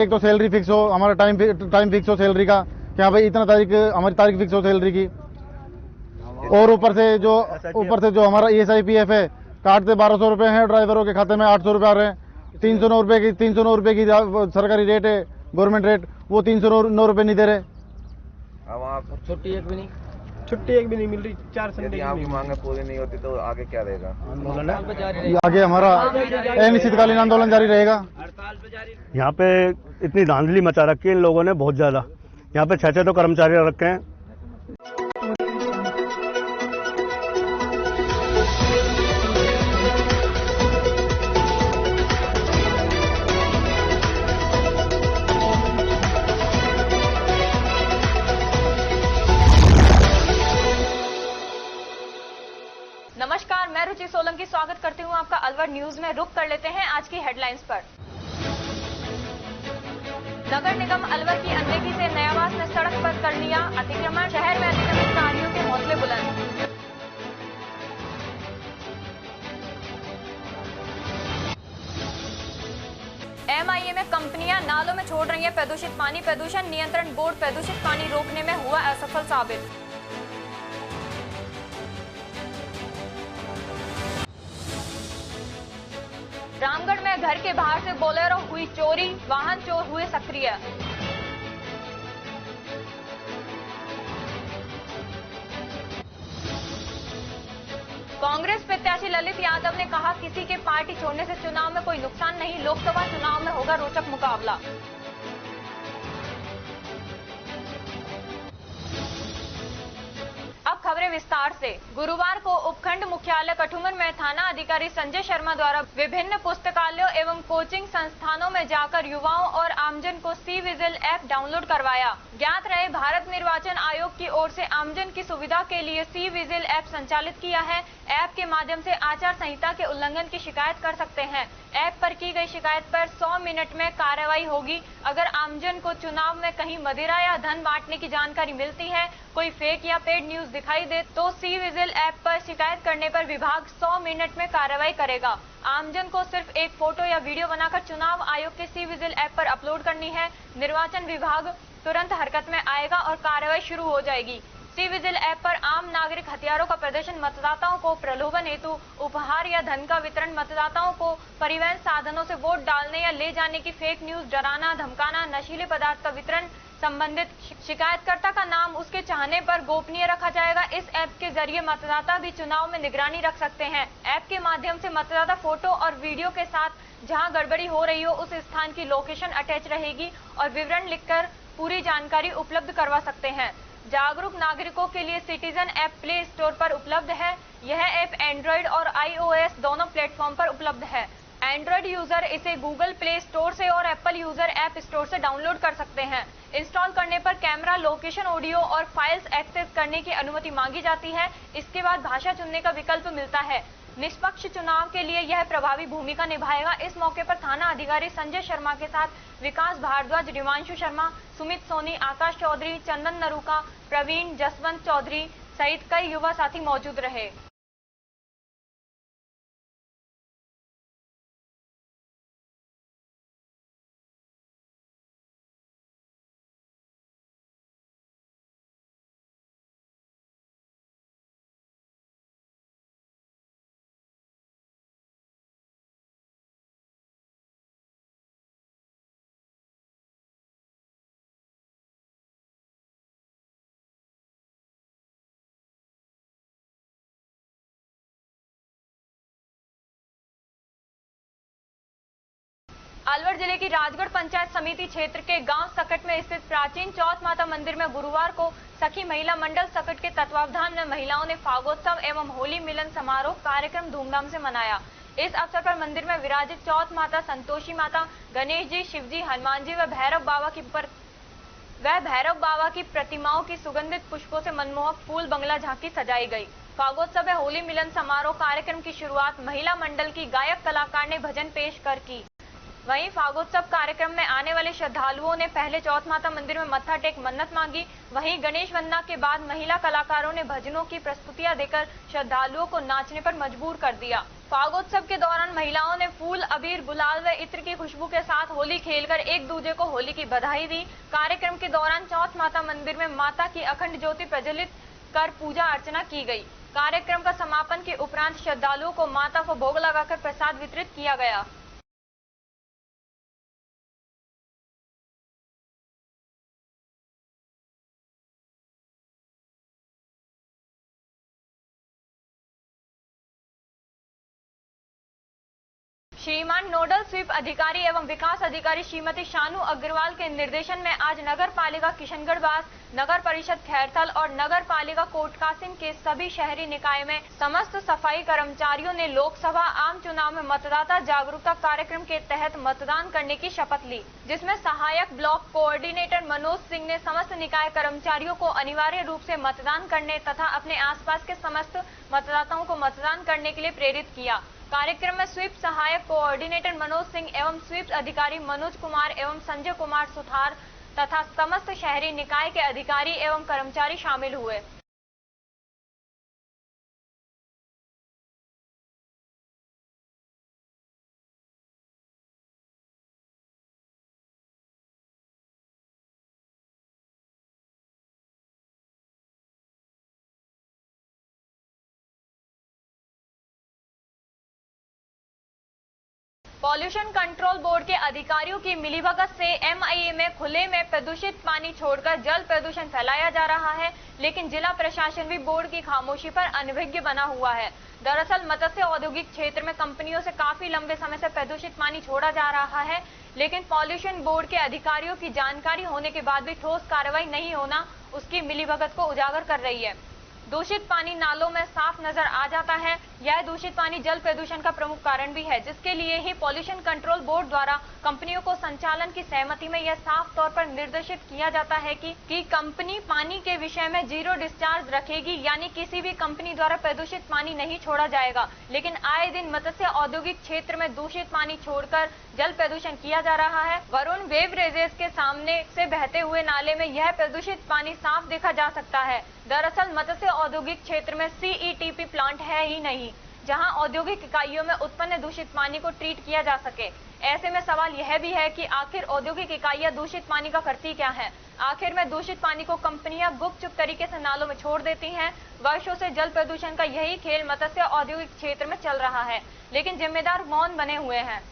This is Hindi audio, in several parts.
एक तो सैलरी फिक्स हो, हमारा टाइम फिक्स हो सैलरी का, कि हाँ भाई इतना तारीख हमारी तारीख फिक्स हो सैलरी की। और ऊपर से जो हमारा ESIPF है काटते 1200 रुपए हैं, ड्राइवरों के खाते में 800 रुपए आ रहे हैं। 309 रुपए की सरकारी रेट है, गवर्नमेंट रेट, वो 309 रुपए नहीं दे रहे। अब आप छुट्टी एक भी नहीं मिल रही। 4 संडे यदि आपकी मांगे पूरी नहीं होती तो आगे क्या रहेगा? आंदोलन आगे हमारा अनिश्चितकालीन आंदोलन जारी रहेगा। यहाँ पे इतनी धांधली मचा रखी है इन लोगों ने, बहुत ज्यादा। यहाँ पे 6 तो कर्मचारी रखे हैं। नमस्कार, मैं रुचि सोलंकी स्वागत करती हूं आपका अलवर न्यूज में। रुक कर लेते हैं आज की हेडलाइंस पर। नगर निगम अलवर की अनदेखी से नयावास ने सड़क पर कर लिया अतिक्रमण। शहर में अतिक्रमणकारियों के हौसले बुलंद। MIA में कंपनियां नालों में छोड़ रही हैं प्रदूषित पानी। प्रदूषण नियंत्रण बोर्ड प्रदूषित पानी रोकने में हुआ असफल साबित। रामगढ़ में घर के बाहर से बोलेरो हुई चोरी, वाहन चोर हुए सक्रिय। कांग्रेस प्रत्याशी ललित यादव ने कहा, किसी के पार्टी छोड़ने से चुनाव में कोई नुकसान नहीं, लोकसभा चुनाव में होगा रोचक मुकाबला। अब खबरें विस्तार से। गुरुवार को उपखंड मुख्यालय कठुमन में थाना अधिकारी संजय शर्मा द्वारा विभिन्न पुस्तकालयों एवं कोचिंग संस्थानों में जाकर युवाओं और आमजन को सी विजिल ऐप डाउनलोड करवाया। ज्ञात रहे, भारत निर्वाचन आयोग की ओर से आमजन की सुविधा के लिए सी विजिल ऐप संचालित किया है। ऐप के माध्यम से आचार संहिता के उल्लंघन की शिकायत कर सकते हैं। ऐप पर की गई शिकायत पर 100 मिनट में कार्रवाई होगी। अगर आमजन को चुनाव में कहीं मदिरा या धन बांटने की जानकारी मिलती है, कोई फेक या पेड न्यूज दिखाई दे तो सी विजिल ऐप पर शिकायत करने पर विभाग 100 मिनट में कार्रवाई करेगा। आमजन को सिर्फ एक फोटो या वीडियो बनाकर चुनाव आयोग के सी विजिल ऐप पर अपलोड करनी है। निर्वाचन विभाग तुरंत हरकत में आएगा और कार्रवाई शुरू हो जाएगी। सी विजिल ऐप पर आम नागरिक हथियारों का प्रदर्शन, मतदाताओं को प्रलोभन हेतु उपहार या धन का वितरण, मतदाताओं को परिवहन साधनों से वोट डालने या ले जाने की फेक न्यूज, डराना धमकाना, नशीले पदार्थ का वितरण, संबंधित शिकायतकर्ता का नाम उसके चाहने पर गोपनीय रखा जाएगा। इस ऐप के जरिए मतदाता भी चुनाव में निगरानी रख सकते हैं। ऐप के माध्यम से मतदाता फोटो और वीडियो के साथ जहां गड़बड़ी हो रही हो उस स्थान की लोकेशन अटैच रहेगी और विवरण लिखकर पूरी जानकारी उपलब्ध करवा सकते हैं। जागरूक नागरिकों के लिए सिटीजन ऐप प्ले स्टोर पर उपलब्ध है। यह ऐप एंड्रॉइड और iOS दोनों प्लेटफॉर्म पर उपलब्ध है। एंड्रॉइड यूजर इसे गूगल प्ले स्टोर से और एप्पल यूजर ऐप स्टोर से डाउनलोड कर सकते हैं। इंस्टॉल करने पर कैमरा, लोकेशन, ऑडियो और फाइल्स एक्सेस करने की अनुमति मांगी जाती है। इसके बाद भाषा चुनने का विकल्प मिलता है। निष्पक्ष चुनाव के लिए यह प्रभावी भूमिका निभाएगा। इस मौके पर थाना अधिकारी संजय शर्मा के साथ विकास भारद्वाज, डिवांशु शर्मा, सुमित सोनी, आकाश चौधरी, चंदन नरूका, प्रवीण, जसवंत चौधरी सहित कई युवा साथी मौजूद रहे। अलवर जिले की राजगढ़ पंचायत समिति क्षेत्र के गांव सकट में स्थित प्राचीन चौथ माता मंदिर में गुरुवार को सखी महिला मंडल सकट के तत्वावधान में महिलाओं ने फागोत्सव एवं होली मिलन समारोह कार्यक्रम धूमधाम से मनाया। इस अवसर पर मंदिर में विराजित चौथ माता, संतोषी माता, गणेश जी, शिव जी, हनुमान जी व भैरव बाबा की प्रतिमाओं की सुगंधित पुष्पों से मनमोहक फूल बंगला झांकी सजाई गई। फागोत्सव में होली मिलन समारोह कार्यक्रम की शुरुआत महिला मंडल की गायक कलाकार ने भजन पेश कर की। वहीं फागोत्सव कार्यक्रम में आने वाले श्रद्धालुओं ने पहले चौथ माता मंदिर में मत्था टेक मन्नत मांगी। वहीं गणेश वंदना के बाद महिला कलाकारों ने भजनों की प्रस्तुतियां देकर श्रद्धालुओं को नाचने पर मजबूर कर दिया। फागोत्सव के दौरान महिलाओं ने फूल, अबीर, गुलाल व इत्र की खुशबू के साथ होली खेलकर एक दूसरे को होली की बधाई दी। कार्यक्रम के दौरान चौथ माता मंदिर में माता की अखंड ज्योति प्रज्वलित कर पूजा अर्चना की गई। कार्यक्रम का समापन के उपरांत श्रद्धालुओं को माता को भोग लगाकर प्रसाद वितरित किया गया। श्रीमान नोडल स्वीप अधिकारी एवं विकास अधिकारी श्रीमती शानू अग्रवाल के निर्देशन में आज नगर पालिका किशनगढ़, नगर परिषद खैरथल और नगर पालिका कोटकासिम के सभी शहरी निकाय में समस्त सफाई कर्मचारियों ने लोकसभा आम चुनाव में मतदाता जागरूकता कार्यक्रम के तहत मतदान करने की शपथ ली, जिसमें सहायक ब्लॉक कोऑर्डिनेटर मनोज सिंह ने समस्त निकाय कर्मचारियों को अनिवार्य रूप से मतदान करने तथा अपने आसपास के समस्त मतदाताओं को मतदान करने के लिए प्रेरित किया। कार्यक्रम में स्वीप सहायक कोऑर्डिनेटर मनोज सिंह एवं स्वीप अधिकारी मनोज कुमार एवं संजय कुमार सुथार तथा समस्त शहरी निकाय के अधिकारी एवं कर्मचारी शामिल हुए। पॉल्यूशन कंट्रोल बोर्ड के अधिकारियों की मिलीभगत से एमआईए में खुले में प्रदूषित पानी छोड़कर जल प्रदूषण फैलाया जा रहा है, लेकिन जिला प्रशासन भी बोर्ड की खामोशी पर अनभिज्ञ बना हुआ है। दरअसल मत्स्य औद्योगिक क्षेत्र में कंपनियों से काफी लंबे समय से प्रदूषित पानी छोड़ा जा रहा है, लेकिन पॉल्यूशन बोर्ड के अधिकारियों की जानकारी होने के बाद भी ठोस कार्रवाई नहीं होना उसकी मिलीभगत को उजागर कर रही है। दूषित पानी नालों में साफ नजर आ जाता है। यह दूषित पानी जल प्रदूषण का प्रमुख कारण भी है, जिसके लिए ही पॉल्यूशन कंट्रोल बोर्ड द्वारा कंपनियों को संचालन की सहमति में यह साफ तौर पर निर्देशित किया जाता है कि कंपनी पानी के विषय में जीरो डिस्चार्ज रखेगी, यानी किसी भी कंपनी द्वारा प्रदूषित पानी नहीं छोड़ा जाएगा। लेकिन आए दिन मत्स्य औद्योगिक क्षेत्र में दूषित पानी छोड़कर जल प्रदूषण किया जा रहा है। वरुण बेवरेजेस के सामने से बहते हुए नाले में यह प्रदूषित पानी साफ देखा जा सकता है। दरअसल मत्स्य औद्योगिक क्षेत्र में सीईटीपी प्लांट है ही नहीं, जहां औद्योगिक इकाइयों में उत्पन्न दूषित पानी को ट्रीट किया जा सके। ऐसे में सवाल यह भी है कि आखिर औद्योगिक इकाइयां दूषित पानी का करती क्या है? आखिर में दूषित पानी को कंपनियां गुपचुप तरीके से नालों में छोड़ देती हैं। वर्षों से जल प्रदूषण का यही खेल मत्स्य औद्योगिक क्षेत्र में चल रहा है, लेकिन जिम्मेदार मौन बने हुए हैं।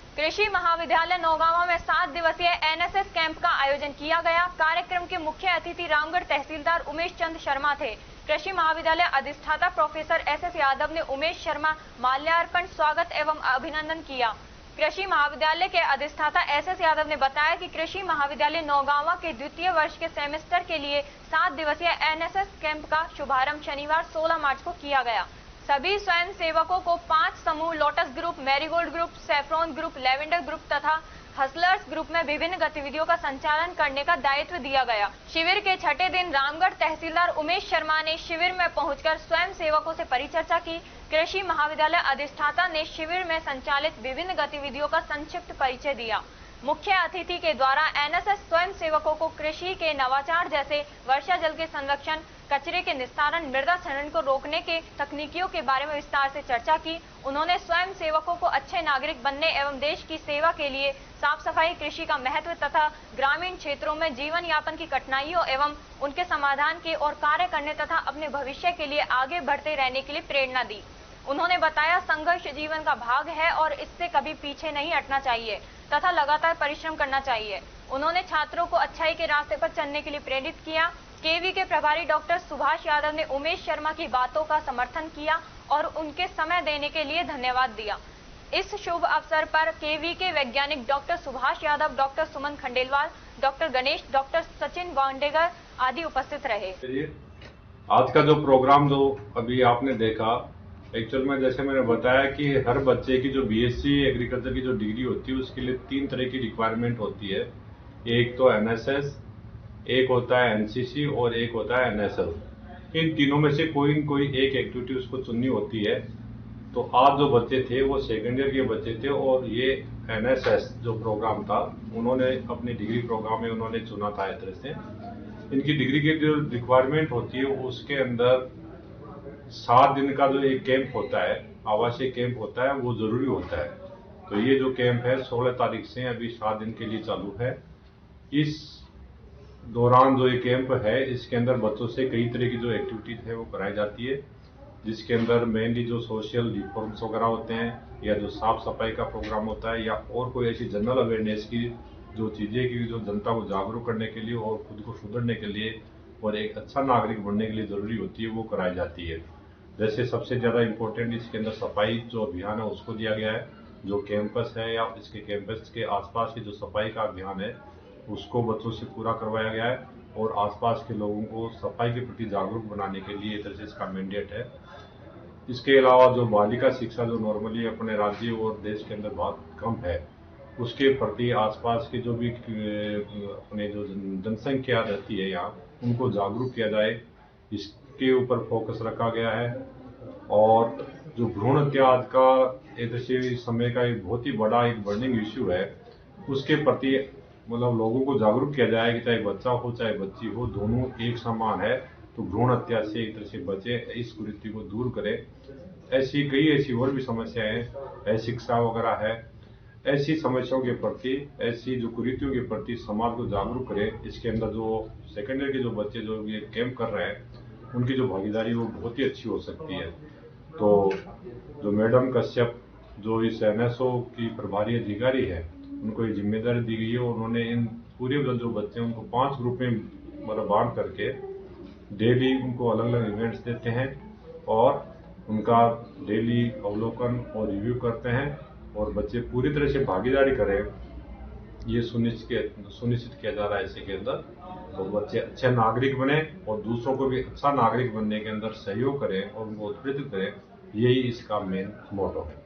कृषि महाविद्यालय नौगांवा में 7 दिवसीय एनएसएस कैंप का आयोजन किया गया। कार्यक्रम के मुख्य अतिथि रामगढ़ तहसीलदार उमेश चंद शर्मा थे। कृषि महाविद्यालय अधिष्ठाता प्रोफेसर एसएस यादव ने उमेश शर्मा माल्यार्पण, स्वागत एवं अभिनंदन किया। कृषि महाविद्यालय के अधिष्ठाता एसएस यादव ने बताया कि कृषि महाविद्यालय नौगांवा के द्वितीय वर्ष के सेमेस्टर के लिए 7 दिवसीय एनएसएस कैंप का शुभारंभ शनिवार 16 मार्च को किया गया। सभी स्वयं सेवकों को 5 समूह lotus group, marigold group, saffron group, lavender group तथा हसलर्स ग्रुप में विभिन्न गतिविधियों का संचालन करने का दायित्व दिया गया। शिविर के छठे दिन रामगढ़ तहसीलदार उमेश शर्मा ने शिविर में पहुंचकर स्वयं सेवकों से परिचर्चा की। कृषि महाविद्यालय अधिष्ठाता ने शिविर में संचालित विभिन्न गतिविधियों का संक्षिप्त परिचय दिया। मुख्य अतिथि के द्वारा एनएसएस स्वयं सेवकों को कृषि के नवाचार जैसे वर्षा जल के संरक्षण, कचरे के निस्तारण, मृदा क्षरण को रोकने के तकनीकियों के बारे में विस्तार से चर्चा की। उन्होंने स्वयं सेवकों को अच्छे नागरिक बनने एवं देश की सेवा के लिए साफ सफाई, कृषि का महत्व तथा ग्रामीण क्षेत्रों में जीवन यापन की कठिनाइयों एवं उनके समाधान की ओर कार्य करने तथा अपने भविष्य के लिए आगे बढ़ते रहने के लिए प्रेरणा दी। उन्होंने बताया, संघर्ष जीवन का भाग है और इससे कभी पीछे नहीं हटना चाहिए तथा लगातार परिश्रम करना चाहिए। उन्होंने छात्रों को अच्छाई के रास्ते पर चलने के लिए प्रेरित किया। केवी के प्रभारी डॉक्टर सुभाष यादव ने उमेश शर्मा की बातों का समर्थन किया और उनके समय देने के लिए धन्यवाद दिया। इस शुभ अवसर पर केवी के वैज्ञानिक डॉक्टर सुभाष यादव, डॉक्टर सुमन खंडेलवाल, डॉक्टर गणेश, डॉक्टर सचिन वांडेगर आदि उपस्थित रहे। आज का जो प्रोग्राम जो अभी आपने देखा, एक्चुअल में जैसे मैंने बताया कि हर बच्चे की जो बीएससी एग्रीकल्चर की जो डिग्री होती है उसके लिए 3 तरह की रिक्वायरमेंट होती है। एक तो एनएसएस, एक होता है एनसीसी और एक होता है एनएसएल। इन तीनों में से कोई न कोई एक एक्टिविटी उसको चुननी होती है। तो आज जो बच्चे थे वो सेकेंड ईयर के बच्चे थे और ये एनएसएस जो प्रोग्राम था उन्होंने अपनी डिग्री प्रोग्राम में उन्होंने चुना था। इस तरह से इनकी डिग्री की जो रिक्वायरमेंट होती है उसके अंदर 7 दिन का जो एक कैंप होता है, आवासीय कैंप होता है, वो जरूरी होता है। तो ये जो कैंप है 16 तारीख से अभी 7 दिन के लिए चालू है। इस दौरान जो ये कैंप है इसके अंदर बच्चों से कई तरह की जो एक्टिविटीज है वो कराई जाती है, जिसके अंदर मेनली जो सोशल रिफॉर्म्स वगैरह होते हैं या जो साफ सफाई का प्रोग्राम होता है या और कोई ऐसी जनरल अवेयरनेस की जो चीजें की जो जनता को जागरूक करने के लिए और खुद को सुधरने के लिए और एक अच्छा नागरिक बनने के लिए जरूरी होती है वो कराई जाती है। जैसे सबसे ज्यादा इम्पोर्टेंट इसके अंदर सफाई जो अभियान है उसको दिया गया है। जो कैंपस है या इसके कैंपस के आसपास की जो सफाई का अभियान है उसको बच्चों से पूरा करवाया गया है और आसपास के लोगों को सफाई के प्रति जागरूक बनाने के लिए तरह से इसका मैंडेट है। इसके अलावा जो बालिका शिक्षा जो नॉर्मली अपने राज्य और देश के अंदर बहुत कम है उसके प्रति आसपास के जो भी अपने जो जनसंख्या रहती है यहाँ उनको जागरूक किया जाए, इसके ऊपर फोकस रखा गया है। और जो भ्रूण हत्या आज का ऐसे समय का एक बहुत ही बड़ा एक बर्निंग इश्यू है, उसके प्रति मतलब लोगों को जागरूक किया जाए कि चाहे बच्चा हो चाहे बच्ची हो दोनों एक समान है। तो भ्रूण हत्या से एक तरह से बचे, इस कुरीति को दूर करें। ऐसी कई ऐसी और भी समस्याएं हैं, शिक्षा वगैरह है, ऐसी समस्याओं के प्रति ऐसी जो कुरीतियों के प्रति समाज को जागरूक करें। इसके अंदर जो सेकेंड ईयर के जो बच्चे जो ये कैंप कर रहे हैं उनकी जो भागीदारी वो बहुत ही अच्छी हो सकती है। तो जो मैडम कश्यप जो इस एनएसओ की प्रभारी अधिकारी है उनको ये जिम्मेदारी दी गई है। उन्होंने इन पूरे जो बच्चे हैं उनको 5 ग्रुप में मतलब बांट करके डेली उनको अलग अलग इवेंट्स देते हैं और उनका डेली अवलोकन और रिव्यू करते हैं और बच्चे पूरी तरह से भागीदारी करें ये सुनिश्चित किया जा रहा है इसी के अंदर। तो बच्चे अच्छे नागरिक बने और दूसरों को भी अच्छा नागरिक बनने के अंदर सहयोग करें और उनको उत्प्रेरित करें, यही इसका मेन मोटो है।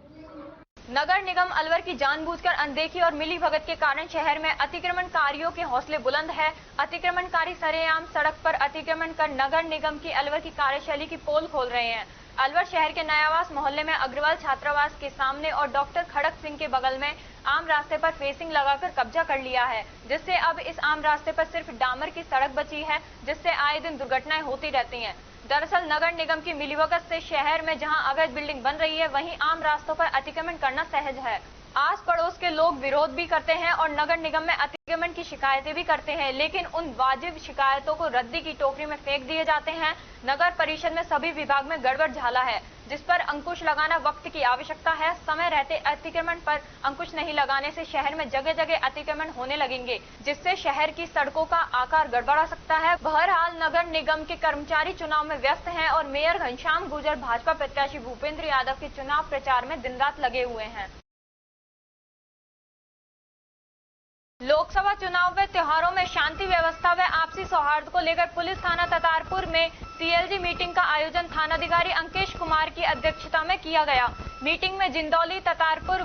नगर निगम अलवर की जानबूझकर अनदेखी और मिलीभगत के कारण शहर में अतिक्रमणकारियों के हौसले बुलंद है। अतिक्रमणकारी सरेआम सड़क पर अतिक्रमण कर नगर निगम की अलवर की कार्यशैली की पोल खोल रहे हैं। अलवर शहर के नयावास मोहल्ले में अग्रवाल छात्रावास के सामने और डॉक्टर खड़क सिंह के बगल में आम रास्ते पर फेसिंग लगाकर कब्जा कर लिया है, जिससे अब इस आम रास्ते पर सिर्फ डामर की सड़क बची है, जिससे आए दिन दुर्घटनाएं होती रहती हैं। दरअसल नगर निगम की मिलीभगत से शहर में जहां अवैध बिल्डिंग बन रही है वहीं आम रास्तों पर अतिक्रमण करना सहज है। आस पड़ोस के लोग विरोध भी करते हैं और नगर निगम में अतिक्रमण की शिकायतें भी करते हैं, लेकिन उन वाजिब शिकायतों को रद्दी की टोकरी में फेंक दिए जाते हैं। नगर परिषद में सभी विभाग में गड़बड़ झाला है, जिस पर अंकुश लगाना वक्त की आवश्यकता है। समय रहते अतिक्रमण पर अंकुश नहीं लगाने से शहर में जगह जगह अतिक्रमण होने लगेंगे, जिससे शहर की सड़कों का आकार गड़बड़ा सकता है। बहरहाल नगर निगम के कर्मचारी चुनाव में व्यस्त हैं और मेयर घनश्याम गुर्जर भाजपा प्रत्याशी भूपेंद्र यादव के चुनाव प्रचार में दिन रात लगे हुए हैं। लोकसभा चुनाव व त्योहारों में शांति व्यवस्था व आपसी सौहार्द को लेकर पुलिस थाना ततारपुर में सीएलजी मीटिंग का आयोजन थानाधिकारी अंकेश कुमार की अध्यक्षता में किया गया। मीटिंग में जिंदौली, ततारपुर,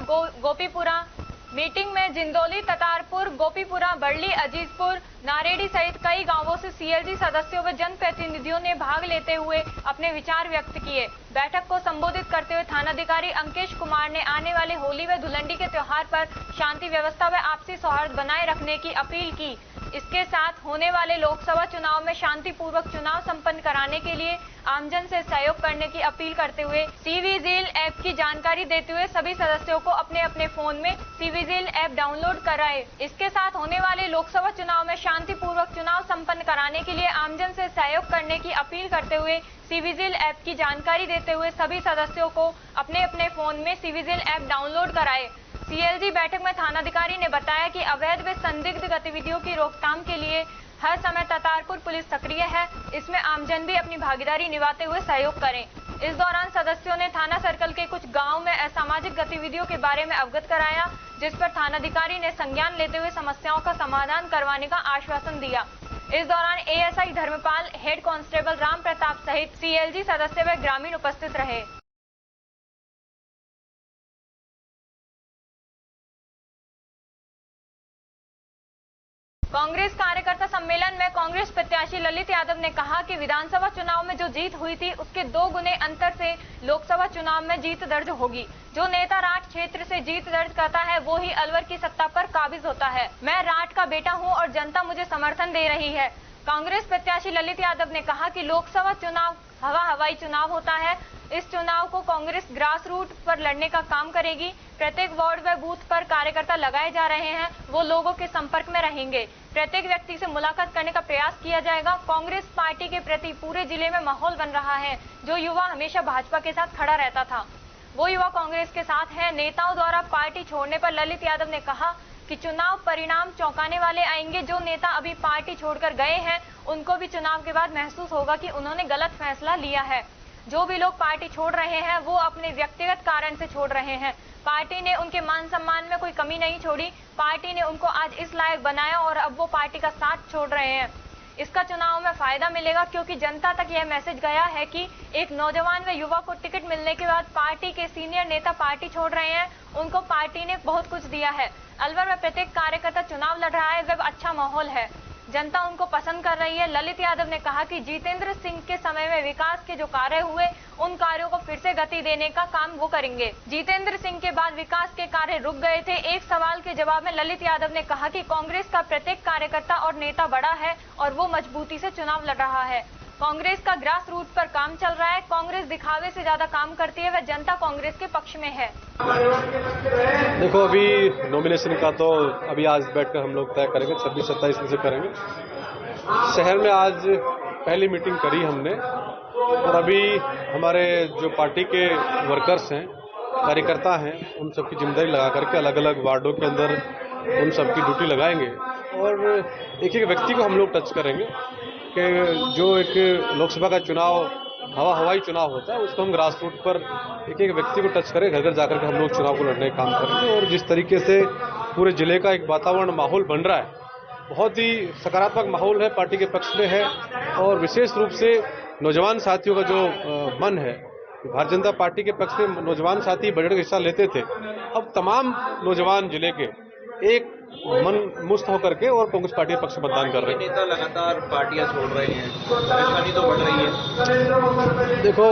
गोपीपुरा, बड़ली, अजीजपुर, नारेडी सहित कई गांवों से सीएलजी सदस्यों व जनप्रतिनिधियों ने भाग लेते हुए अपने विचार व्यक्त किए। बैठक को संबोधित करते हुए थानाधिकारी अंकेश कुमार ने आने वाले होली व धुलंडी के त्योहार पर शांति व्यवस्था व आपसी सौहार्द बनाए रखने की अपील की। इसके साथ होने वाले लोकसभा चुनाव में शांतिपूर्वक चुनाव संपन्न कराने के लिए आमजन से सहयोग करने की अपील करते हुए सीविजिल ऐप की जानकारी देते हुए सभी सदस्यों को अपने अपने फोन में सीविजिल ऐप डाउनलोड कराएं। इसके साथ होने वाले लोकसभा चुनाव में शांतिपूर्वक चुनाव संपन्न कराने के लिए आमजन से सहयोग करने की अपील करते हुए सीविजिल ऐप की जानकारी देते हुए सभी सदस्यों को अपने अपने फोन में सीविजिल ऐप डाउनलोड कराएं। सीएलजी बैठक में थानाधिकारी ने बताया कि अवैध व संदिग्ध गतिविधियों की रोकथाम के लिए हर समय ततारपुर पुलिस सक्रिय है। इसमें आमजन भी अपनी भागीदारी निभाते हुए सहयोग करें। इस दौरान सदस्यों ने थाना सर्कल के कुछ गांवों में असामाजिक गतिविधियों के बारे में अवगत कराया, जिस पर थानाधिकारी ने संज्ञान लेते हुए समस्याओं का समाधान करवाने का आश्वासन दिया। इस दौरान ASI Dharampal, head constable Ram Pratap सहित सीएलजी सदस्य व ग्रामीण उपस्थित रहे। कांग्रेस कार्यकर्ता सम्मेलन में कांग्रेस प्रत्याशी ललित यादव ने कहा कि विधानसभा चुनाव में जो जीत हुई थी उसके 2 गुने अंतर से लोकसभा चुनाव में जीत दर्ज होगी। जो नेता राठ क्षेत्र से जीत दर्ज करता है वो ही अलवर की सत्ता पर काबिज होता है। मैं राठ का बेटा हूं और जनता मुझे समर्थन दे रही है। कांग्रेस प्रत्याशी ललित यादव ने कहा कि लोकसभा चुनाव हवाई चुनाव होता है। इस चुनाव को कांग्रेस ग्रास रूट पर लड़ने का काम करेगी। प्रत्येक वार्ड व बूथ पर कार्यकर्ता लगाए जा रहे हैं, वो लोगों के संपर्क में रहेंगे। प्रत्येक व्यक्ति से मुलाकात करने का प्रयास किया जाएगा। कांग्रेस पार्टी के प्रति पूरे जिले में माहौल बन रहा है। जो युवा हमेशा भाजपा के साथ खड़ा रहता था वो युवा कांग्रेस के साथ है। नेताओं द्वारा पार्टी छोड़ने पर ललित यादव ने कहा कि चुनाव परिणाम चौंकाने वाले आएंगे। जो नेता अभी पार्टी छोड़कर गए हैं उनको भी चुनाव के बाद महसूस होगा कि उन्होंने गलत फैसला लिया है। जो भी लोग पार्टी छोड़ रहे हैं वो अपने व्यक्तिगत कारण से छोड़ रहे हैं। पार्टी ने उनके मान सम्मान में कोई कमी नहीं छोड़ी। पार्टी ने उनको आज इस लायक बनाया और अब वो पार्टी का साथ छोड़ रहे हैं। इसका चुनाव में फायदा मिलेगा क्योंकि जनता तक यह मैसेज गया है कि एक नौजवान व युवा को टिकट मिलने के बाद पार्टी के सीनियर नेता पार्टी छोड़ रहे हैं। उनको पार्टी ने बहुत कुछ दिया है। अलवर में प्रत्येक कार्यकर्ता चुनाव लड़ रहा है, वह अच्छा माहौल है। जनता उनको पसंद कर रही है। ललित यादव ने कहा कि जितेंद्र सिंह के समय में विकास के जो कार्य हुए उन कार्यों को फिर से गति देने का काम वो करेंगे। जितेंद्र सिंह के बाद विकास के कार्य रुक गए थे। एक सवाल के जवाब में ललित यादव ने कहा कि कांग्रेस का प्रत्येक कार्यकर्ता और नेता बड़ा है और वो मजबूती से चुनाव लड़ रहा है। कांग्रेस का ग्रास रूट पर काम चल रहा है। कांग्रेस दिखावे से ज्यादा काम करती है, वह जनता कांग्रेस के पक्ष में है। देखो, अभी नॉमिनेशन का तो अभी आज बैठकर हम लोग तय करेंगे, 26-27 में से करेंगे। शहर में आज पहली मीटिंग करी हमने और अभी हमारे जो पार्टी के वर्कर्स हैं, कार्यकर्ता हैं, उन सबकी जिम्मेदारी लगा करके अलग अलग वार्डों के अंदर उन सबकी ड्यूटी लगाएंगे और एक एक व्यक्ति को हम लोग टच करेंगे कि जो एक लोकसभा का चुनाव हवाई चुनाव होता है उसको हम ग्रास रूट पर एक एक व्यक्ति को टच करें, घर घर जाकर के हम लोग चुनाव को लड़ने का काम करेंगे। और जिस तरीके से पूरे जिले का एक वातावरण माहौल बन रहा है, बहुत ही सकारात्मक माहौल है, पार्टी के पक्ष में है। और विशेष रूप से नौजवान साथियों का जो मन है, भारतीय जनता पार्टी के पक्ष में नौजवान साथी बजट का हिस्सा लेते थे, अब तमाम नौजवान जिले के एक मन मुस्त होकर के और कांग्रेस पार्टी के पक्ष में मतदान कर रहे हैं। नेता लगातार पार्टियां छोड़ रहे हैं, परेशानी तो बढ़ रही है। देखो,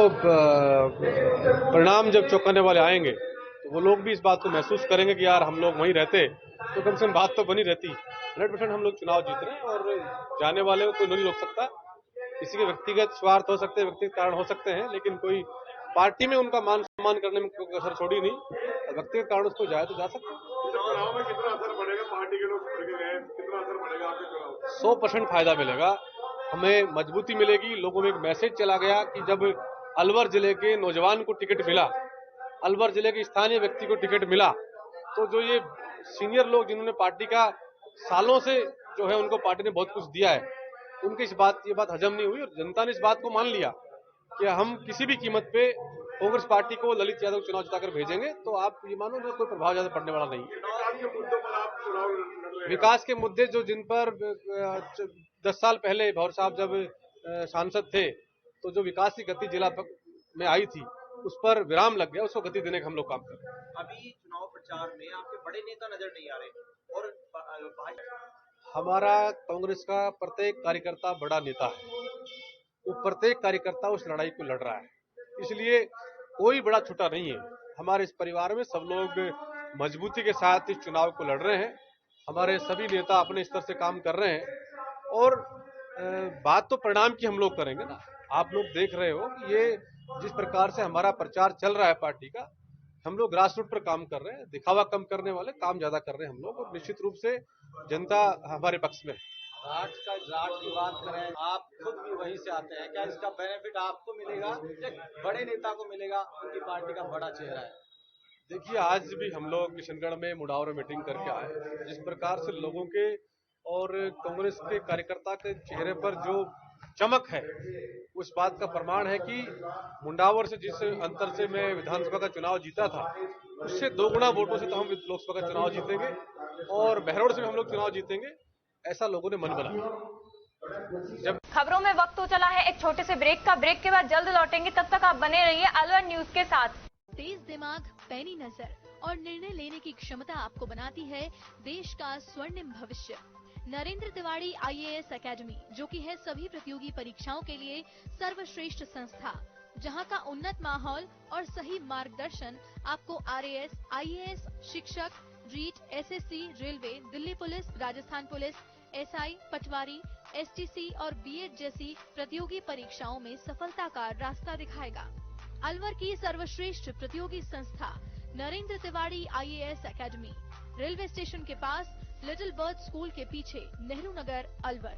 परिणाम जब चौंकाने वाले आएंगे तो वो लोग भी इस बात को महसूस करेंगे कि यार हम लोग वहीं रहते तो कम से कम बात तो बनी रहती। 100% हम लोग चुनाव जीत रहे हैं और जाने वाले को कोई नहीं रोक सकता। किसी के व्यक्तिगत स्वार्थ हो सकते हैं, व्यक्तिगत कारण हो सकते हैं, लेकिन कोई पार्टी में उनका मान सम्मान करने में कोई कसर छोड़ी नहीं। व्यक्तिगत कारण उसको जाए तो जा सकते हैं। चुनाव में कितना असर पड़ेगा? पार्टी के लोग छोड़ के गए, कितना असर पड़ेगा आपके चुनाव? 100% फायदा मिलेगा, हमें मजबूती मिलेगी। लोगों में एक मैसेज चला गया कि जब अलवर जिले के नौजवान को टिकट मिला, अलवर जिले के स्थानीय व्यक्ति को टिकट मिला, तो जो ये सीनियर लोग जिन्होंने पार्टी का सालों से जो है उनको पार्टी ने बहुत कुछ दिया है, उनकी ये बात हजम नहीं हुई और जनता ने इस बात को मान लिया कि हम किसी भी कीमत पे कांग्रेस पार्टी को ललित यादव चुनाव जिताकर भेजेंगे। तो आप ये मानो जो कोई प्रभाव ज्यादा पड़ने वाला नहीं है। विकास के मुद्दे जो जिन पर 10 साल पहले भौर साहब जब सांसद थे तो जो विकास की गति जिला में आई थी उस पर विराम लग गया, उसको गति देने का हम लोग काम कर रहे हैं। अभी चुनाव प्रचार में आपके बड़े नेता नजर नहीं आ रहे और हमारा कांग्रेस का प्रत्येक कार्यकर्ता बड़ा नेता है, वो प्रत्येक कार्यकर्ता उस लड़ाई को लड़ रहा है, इसलिए कोई बड़ा छोटा नहीं है। हमारे इस परिवार में सब लोग मजबूती के साथ इस चुनाव को लड़ रहे हैं। हमारे सभी नेता अपने स्तर से काम कर रहे हैं और बात तो परिणाम की हम लोग करेंगे ना। आप लोग देख रहे हो कि ये जिस प्रकार से हमारा प्रचार चल रहा है पार्टी का, हम लोग ग्रास रूट पर काम कर रहे हैं, दिखावा कम करने वाले काम ज्यादा कर रहे हैं हम लोग, और निश्चित रूप से जनता हमारे पक्ष में है। राठ की बात करें, आप खुद भी वहीं से आते हैं, क्या इसका बेनिफिट आपको मिलेगा या बड़े नेता को मिलेगा? उनकी पार्टी का बड़ा चेहरा है। देखिए, आज भी हम लोग किशनगढ़ में मुडावर में मीटिंग करके आए। जिस प्रकार से लोगों के और कांग्रेस के कार्यकर्ता के चेहरे पर जो चमक है, उस बात का प्रमाण है कि मुंडावर से जिस अंतर से मैं विधानसभा का चुनाव जीता था, उससे 2 गुना वोटों से तो हम लोकसभा का चुनाव जीतेंगे और बहरोड से भी हम लोग चुनाव जीतेंगे, ऐसा लोगों ने मन बना। खबरों में वक्त हो चला है एक छोटे से ब्रेक का। ब्रेक के बाद जल्द लौटेंगे, तब तक आप बने रहिए अलवर न्यूज के साथ। तेज दिमाग, पैनी नजर और निर्णय लेने की क्षमता आपको बनाती है देश का स्वर्णिम भविष्य। नरेंद्र तिवारी IAS एकेडमी, जो कि है सभी प्रतियोगी परीक्षाओं के लिए सर्वश्रेष्ठ संस्था, जहां का उन्नत माहौल और सही मार्गदर्शन आपको RAS, IAS, शिक्षक, REET, SSC, railway, Delhi police, Rajasthan police, SI, पटवारी, STC और B.Ed जैसी प्रतियोगी परीक्षाओं में सफलता का रास्ता दिखाएगा। अलवर की सर्वश्रेष्ठ प्रतियोगी संस्था Narendra Tiwari IAS academy, railway station के पास, लिटिल बर्ड स्कूल के पीछे, नेहरू नगर, अलवर।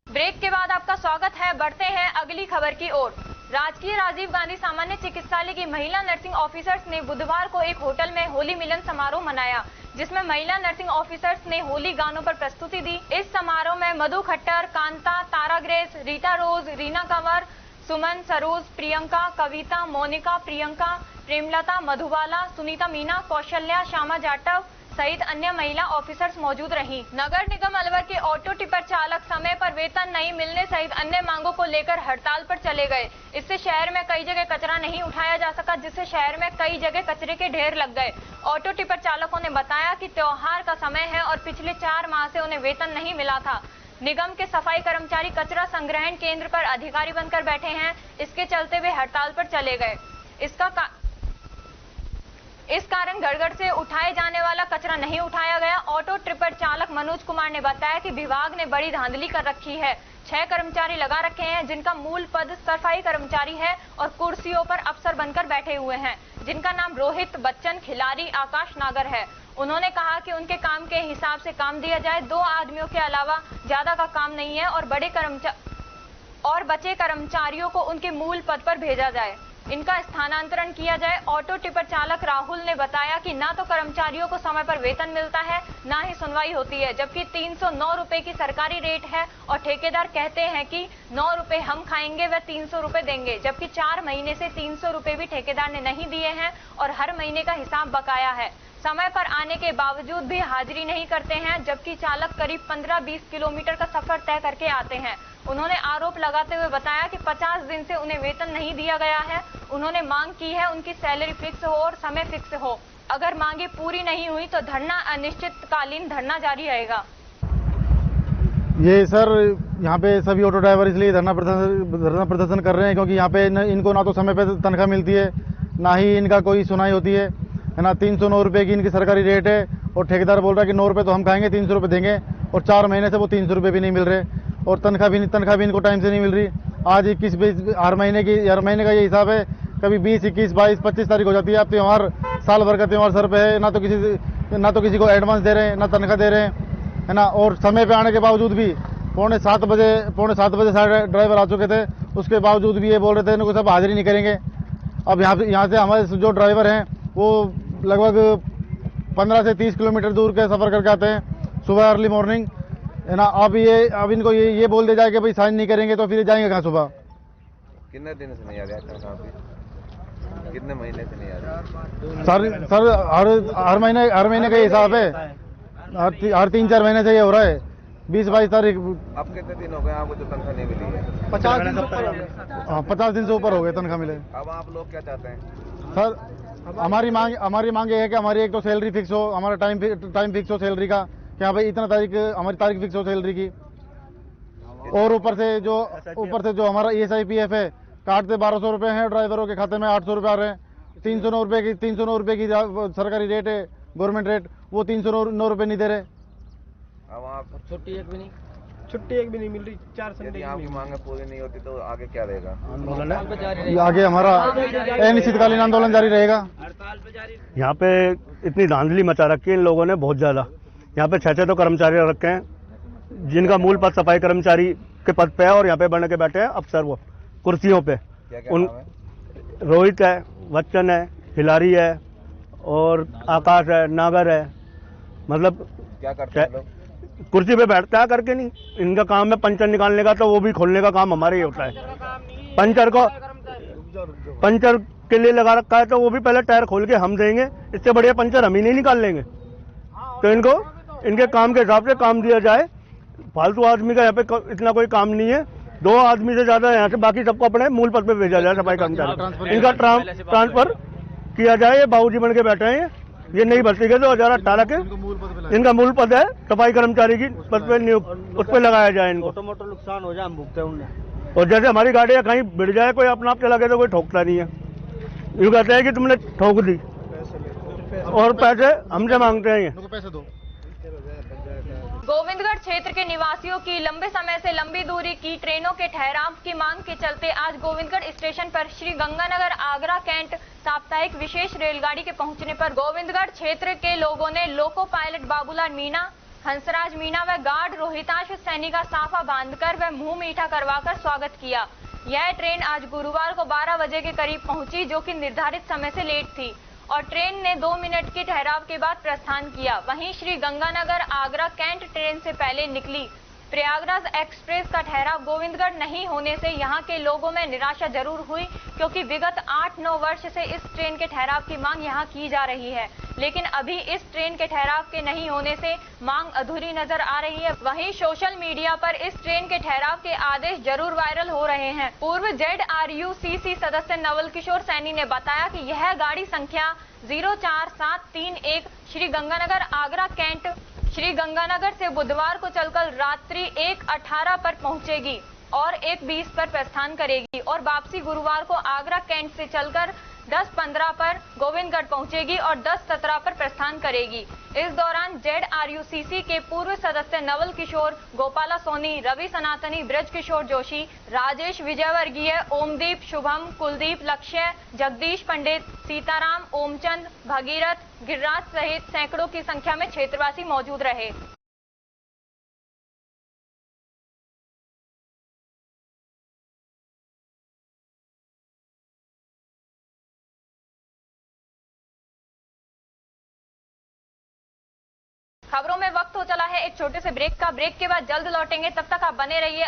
ब्रेक के बाद आपका स्वागत है। बढ़ते हैं अगली खबर की ओर। राजकीय राजीव गांधी सामान्य चिकित्सालय की महिला नर्सिंग ऑफिसर्स ने बुधवार को एक होटल में होली मिलन समारोह मनाया, जिसमें महिला नर्सिंग ऑफिसर्स ने होली गानों पर प्रस्तुति दी। इस समारोह में मधु खट्टर, कांता, तारा ग्रेस, रीटा रोज, रीना कंवर, सुमन, सरोज, प्रियंका, कविता, मोनिका, प्रियंका, प्रेमलता, मधुबाला, सुनीता मीना, कौशल्या, श्यामा जाटव सहित अन्य महिला ऑफिसर्स मौजूद रहीं। नगर निगम अलवर के ऑटो टिपर चालक समय पर वेतन नहीं मिलने सहित अन्य मांगों को लेकर हड़ताल पर चले गए। इससे शहर में कई जगह कचरा नहीं उठाया जा सका, जिससे शहर में कई जगह कचरे के ढेर लग गए। ऑटो टिपर चालकों ने बताया कि त्योहार का समय है और पिछले 4 माह से उन्हें वेतन नहीं मिला था। निगम के सफाई कर्मचारी कचरा संग्रहण केंद्र पर अधिकारी बनकर बैठे हैं। इसके चलते वे हड़ताल पर चले गए। इस कारण घर से उठाए जाने वाला कचरा नहीं उठाया गया। ऑटो ट्रिपर चालक मनोज कुमार ने बताया कि विभाग ने बड़ी धांधली कर रखी है। 6 कर्मचारी लगा रखे हैं, जिनका मूल पद सफाई कर्मचारी है और कुर्सियों पर अफसर बनकर बैठे हुए हैं, जिनका नाम रोहित, बच्चन, खिलाड़ी, आकाश नागर है। उन्होंने कहा कि उनके काम के हिसाब से काम दिया जाए। 2 आदमियों के अलावा ज्यादा का काम नहीं है और बचे कर्मचारियों को उनके मूल पद पर भेजा जाए, इनका स्थानांतरण किया जाए। ऑटो टिपर चालक राहुल ने बताया कि ना तो कर्मचारियों को समय पर वेतन मिलता है, ना ही सुनवाई होती है, जबकि 309 रुपए की सरकारी रेट है और ठेकेदार कहते हैं कि 9 रुपए हम खाएंगे, वे 300 रुपए देंगे, जबकि 4 महीने से 300 रुपए भी ठेकेदार ने नहीं दिए हैं और हर महीने का हिसाब बकाया है। समय पर आने के बावजूद भी हाजिरी नहीं करते हैं, जबकि चालक करीब 15-20 किलोमीटर का सफर तय करके आते हैं। उन्होंने आरोप लगाते हुए बताया कि 50 दिन से उन्हें वेतन नहीं दिया गया है। उन्होंने मांग की है उनकी सैलरी फिक्स हो और समय फिक्स हो। अगर मांगे पूरी नहीं हुई तो धरना अनिश्चितकालीन धरना जारी रहेगा। ये सर यहाँ पे सभी ऑटो ड्राइवर इसलिए धरना प्रदर्शन कर रहे हैं क्योंकि यहाँ पे इनको ना तो समय पे तनख्वाह मिलती है, ना ही इनका कोई सुनाई होती है ना। 309 रुपए की इनकी सरकारी रेट है और ठेकेदार बोल रहा है कि 9 रुपए तो हम खाएंगे, 300 रुपए देंगे, और 4 महीने से वो 300 रुपए भी नहीं मिल रहे और तनख्वाह भी इनको टाइम से नहीं मिल रही। आज 21 हर महीने का ये हिसाब है, कभी 20, 21, 22, 25 तारीख हो जाती है। अब त्योहार साल भर का त्योहार सर पे है, ना तो किसी को एडवांस दे रहे हैं, ना तनख्वाह दे रहे हैं, है ना। और समय पे आने के बावजूद भी पौने सात बजे सारे ड्राइवर आ चुके थे, उसके बावजूद भी ये बोल रहे थे इनको सब हाजिरी नहीं करेंगे। अब यहाँ से हमारे जो ड्राइवर हैं वो लगभग 15 से 30 किलोमीटर दूर के सफर करके आते हैं सुबह अर्ली मॉर्निंग, है ना। अब इनको ये बोल दिया जाए कि भाई साइन नहीं करेंगे तो फिर जाएंगे कहाँ सुबह। कितने दिन से नहीं आ रहा, कितने महीने से नहीं आ रहा? सर हर महीने का हिसाब है, हर 3-4 महीने से ये हो रहा है। 20-22 तारीख। अब कितने दिन हो गए आपको जो तनख्वाह नहीं मिली है? 50 दिन से ऊपर हो गए। हाँ, 50 दिन से ऊपर हो गए तनख्वाह मिले। अब आप लोग क्या चाहते हैं? सर हमारी मांग ये है कि हमारी एक तो सैलरी फिक्स हो, हमारा टाइम फिक्स हो सैलरी का, कि हाँ भाई इतना हमारी तारीख फिक्स हो सैलरी की। और ऊपर से जो हमारा ESIPF है काटते 1200 रुपए हैं, ड्राइवरों के खाते में 800 रुपए आ रहे हैं। 309 रुपए की सरकारी रेट है, गवर्नमेंट रेट, वो 309 रुपए नहीं दे रहे। अब आप छुट्टी एक भी नहीं मिल रही। 4 संडे यदि आपकी मांग पूरी नहीं होती तो आगे क्या रहेगा? आगे हमारा अनिश्चितकालीन आंदोलन जारी रहेगा। यहाँ पे इतनी धांधली मचा रखी है इन लोगों ने, बहुत ज्यादा। यहाँ पे 6 तो कर्मचारी रखे हैं, जिनका मूल पद सफाई कर्मचारी के पद पे है, और यहाँ पे बन के बैठे हैं अफसर वो कुर्सियों पे। रोहित है, बच्चन है, खिलाड़ी है और आकाश है, नागर है। मतलब क्या करते हैं लोग? कुर्सी पे बैठते हैं करके नहीं, इनका काम है पंचर निकालने का, तो वो भी खोलने का काम हमारे ही होता है। पंचर के लिए लगा रखा है, तो वो भी पहले टायर खोल के हम देंगे, इससे बढ़िया पंचर हम ही नहीं निकाल लेंगे। तो इनको इनके काम के हिसाब से काम दिया जाए। फालतू आदमी का यहाँ पे इतना कोई काम नहीं है। 2 आदमी से ज्यादा यहाँ से, बाकी सबको अपने मूल पद पे भेजा जाए सफाई कर्मचारी। इनका ट्रांसफर किया जाए। ये बाबूजी बन के बैठे हैं, ये नई भर्ती के 2018 के इनका मूल पद है सफाई कर्मचारी की पद पे नियुक्त, उस पर लगाया जाए इनको। मोटा नुकसान हो जाए हम भुगते उन्हें। और जैसे हमारी गाड़ियाँ कहीं भिड़ जाए, कोई अपना आप चला गया तो कोई ठोकता नहीं है, यूँ कहते हैं कि तुमने ठोक दी और पैसे हमसे मांगते हैं। ये पैसे दो। गोविंदगढ़ क्षेत्र के निवासियों की लंबे समय से लंबी दूरी की ट्रेनों के ठहराव की मांग के चलते आज गोविंदगढ़ स्टेशन पर श्री गंगानगर आगरा कैंट साप्ताहिक विशेष रेलगाड़ी के पहुंचने पर गोविंदगढ़ क्षेत्र के लोगों ने लोको पायलट बाबूलाल मीणा, हंसराज मीणा व गार्ड रोहितांश सैनी का साफा बांधकर व मुंह मीठा करवाकर स्वागत किया। यह ट्रेन आज गुरुवार को 12 बजे के करीब पहुंची, जो कि निर्धारित समय से लेट थी और ट्रेन ने 2 मिनट के ठहराव के बाद प्रस्थान किया। वहीं श्री गंगानगर आगरा कैंट ट्रेन से पहले निकली प्रयागराज एक्सप्रेस का ठहराव गोविंदगढ़ नहीं होने से यहां के लोगों में निराशा जरूर हुई, क्योंकि विगत 8-9 वर्ष से इस ट्रेन के ठहराव की मांग यहां की जा रही है, लेकिन अभी इस ट्रेन के ठहराव के नहीं होने से मांग अधूरी नजर आ रही है। वहीं सोशल मीडिया पर इस ट्रेन के ठहराव के आदेश जरूर वायरल हो रहे हैं। पूर्व ZRUCC सदस्य नवल किशोर सैनी ने बताया कि यह गाड़ी संख्या 04731 श्री गंगानगर आगरा कैंट श्री गंगानगर से बुधवार को चलकर रात्रि 1:18 पर पहुंचेगी और 1:20 पर प्रस्थान करेगी और वापसी गुरुवार को आगरा कैंट से चलकर 10:15 पर गोविंदगढ़ पहुंचेगी और 10:17 पर प्रस्थान करेगी। इस दौरान ZRUCC के पूर्व सदस्य नवल किशोर, गोपाला सोनी, रवि सनातनी, ब्रज किशोर जोशी, राजेश विजयवर्गीय, ओमदीप, शुभम, कुलदीप, लक्ष्य, जगदीश पंडित, सीताराम, ओमचंद, भगीरथ, गिरिराज सहित सैकड़ों की संख्या में क्षेत्रवासी मौजूद रहे। खबरों में वक्त हो चला है एक छोटे से ब्रेक का। ब्रेक के बाद जल्द लौटेंगे, तब तक आप बने रहिए।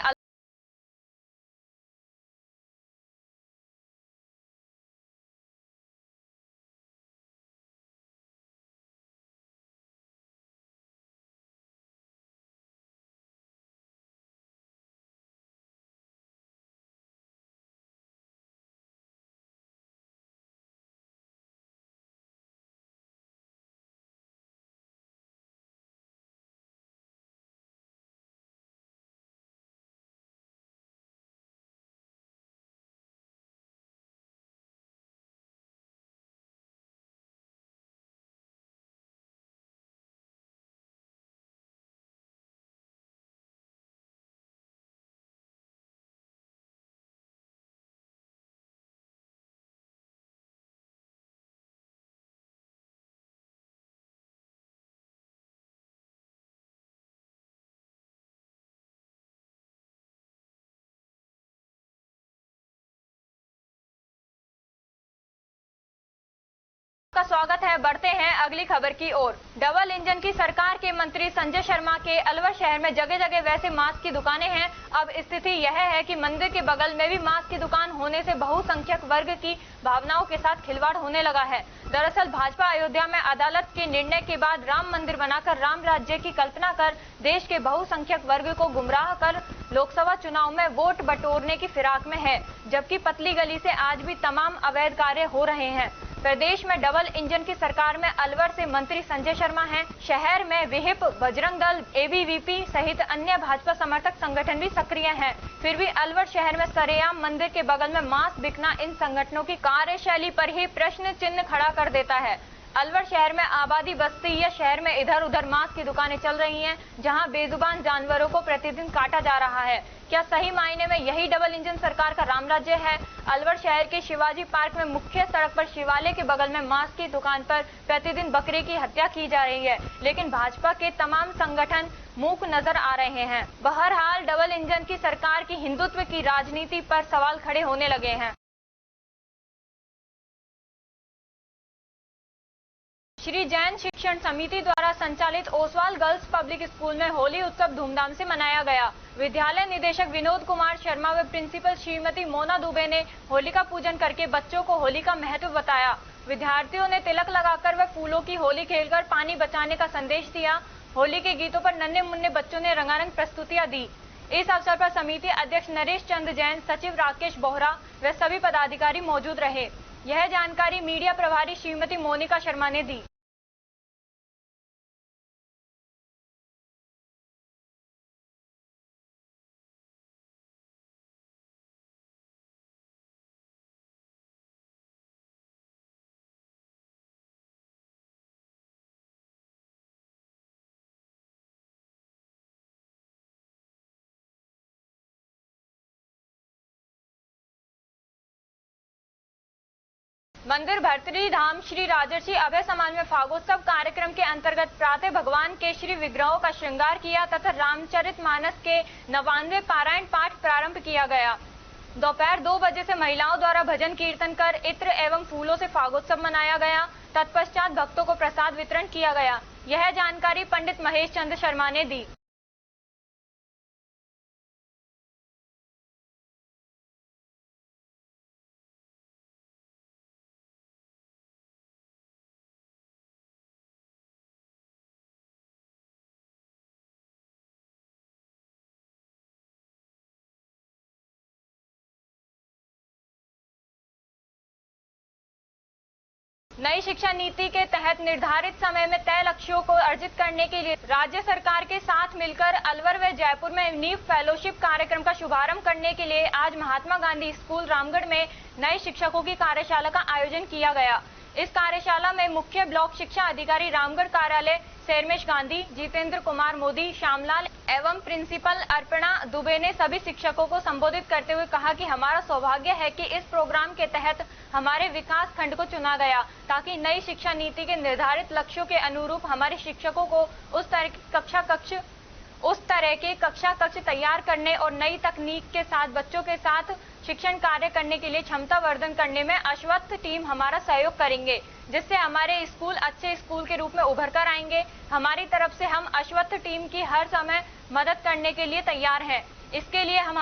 का स्वागत है। बढ़ते हैं अगली खबर की ओर। डबल इंजन की सरकार के मंत्री संजय शर्मा के अलवर शहर में जगह जगह वैसे मास्क की दुकानें हैं। अब स्थिति यह है कि मंदिर के बगल में भी मास्क की दुकान होने से बहुसंख्यक वर्ग की भावनाओं के साथ खिलवाड़ होने लगा है। दरअसल भाजपा अयोध्या में अदालत के निर्णय के बाद राम मंदिर बनाकर राम राज्य की कल्पना कर देश के बहुसंख्यक वर्ग को गुमराह कर लोकसभा चुनाव में वोट बटोरने की फिराक में है, जबकि पतली गली से आज भी तमाम अवैध कार्य हो रहे हैं। प्रदेश में डबल इंजन की सरकार में अलवर से मंत्री संजय शर्मा हैं। शहर में विहिप, बजरंग दल, ABVP सहित अन्य भाजपा समर्थक संगठन भी सक्रिय हैं। फिर भी अलवर शहर में सरेआम मंदिर के बगल में मास्क बिकना इन संगठनों की कार्यशैली पर ही प्रश्न चिन्ह खड़ा कर देता है। अलवर शहर में आबादी बस्ती या शहर में इधर उधर मांस की दुकानें चल रही हैं, जहां बेजुबान जानवरों को प्रतिदिन काटा जा रहा है। क्या सही मायने में यही डबल इंजन सरकार का राम राज्य है? अलवर शहर के शिवाजी पार्क में मुख्य सड़क पर शिवालय के बगल में मांस की दुकान पर प्रतिदिन बकरे की हत्या की जा रही है, लेकिन भाजपा के तमाम संगठन मूक नजर आ रहे हैं। बहरहाल डबल इंजन की सरकार की हिंदुत्व की राजनीति पर सवाल खड़े होने लगे हैं। श्री जैन शिक्षण समिति द्वारा संचालित ओसवाल गर्ल्स पब्लिक स्कूल में होली उत्सव धूमधाम से मनाया गया। विद्यालय निदेशक विनोद कुमार शर्मा व प्रिंसिपल श्रीमती मोना दुबे ने होलिका पूजन करके बच्चों को होली का महत्व बताया। विद्यार्थियों ने तिलक लगाकर व फूलों की होली खेलकर पानी बचाने का संदेश दिया। होली के गीतों पर नन्हे मुन्ने बच्चों ने रंगारंग प्रस्तुतियां दी। इस अवसर पर समिति अध्यक्ष नरेश चंद्र जैन, सचिव राकेश बोहरा व सभी पदाधिकारी मौजूद रहे। यह जानकारी मीडिया प्रभारी श्रीमती मोनिका शर्मा ने दी। मंदिर भर्तृहरि धाम श्री राजर्षि अभय समाज में फागोत्सव कार्यक्रम के अंतर्गत प्रातः भगवान के श्री विग्रहों का श्रृंगार किया तथा रामचरितमानस के 99वें पारायण पाठ प्रारंभ किया गया। दोपहर 2 बजे से महिलाओं द्वारा भजन कीर्तन कर इत्र एवं फूलों से फागोत्सव मनाया गया। तत्पश्चात भक्तों को प्रसाद वितरण किया गया। यह जानकारी पंडित महेश चंद्र शर्मा ने दी। नई शिक्षा नीति के तहत निर्धारित समय में तय लक्ष्यों को अर्जित करने के लिए राज्य सरकार के साथ मिलकर अलवर व जयपुर में नीव फेलोशिप कार्यक्रम का शुभारंभ करने के लिए आज महात्मा गांधी स्कूल रामगढ़ में नए शिक्षकों की कार्यशाला का आयोजन किया गया। इस कार्यशाला में मुख्य ब्लॉक शिक्षा अधिकारी रामगढ़ कार्यालय शेरमेश गांधी, जितेंद्र कुमार मोदी, श्यामलाल एवं प्रिंसिपल अर्पणा दुबे ने सभी शिक्षकों को संबोधित करते हुए कहा कि हमारा सौभाग्य है कि इस प्रोग्राम के तहत हमारे विकास खंड को चुना गया ताकि नई शिक्षा नीति के निर्धारित लक्ष्यों के अनुरूप हमारे शिक्षकों को उस तरह के कक्षा कक्ष तैयार करने और नई तकनीक के साथ बच्चों के साथ शिक्षण कार्य करने के लिए क्षमता वर्धन करने में अश्वत्थ टीम हमारा सहयोग करेंगे, जिससे हमारे स्कूल अच्छे स्कूल के रूप में उभर कर आएंगे। हमारी तरफ से हम अश्वत्थ टीम की हर समय मदद करने के लिए तैयार हैं। इसके लिए हम